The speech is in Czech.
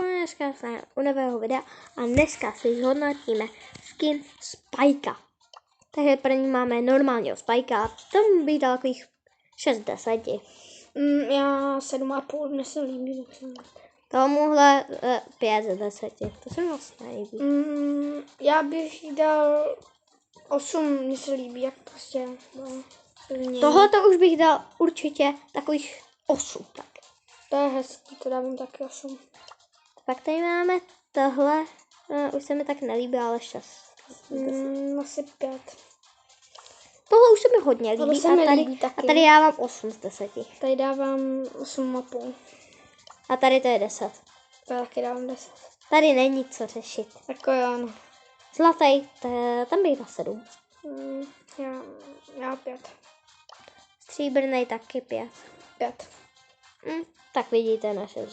dneska jsme u nového videa a dneska si zhodnotíme skin Spikea. Takže první máme normálního Spikea, tomu bych dal takových 6 z 10. Já 7,5, mně se líbí. Tomuhle 5 z 10, to se mi vlastně líbí. Já bych dal 8, mně se líbí, jak prostě Tohle to už bych dal určitě takových 8. Tak. To je hezký, to dávám taky 8. Pak tady máme tohle, už se mi tak nelíbí, ale 6. Asi 5. Tohle už se mi hodně líbí, a tady já mám 8 z 10. Tady dávám 8,5. A tady to je 10. To taky dávám 10. Tady není co řešit. Jako jo, no. Zlatý, tam bych dal 7. Já 5. Stříbrnej taky 5. 5. Tak vidíte naše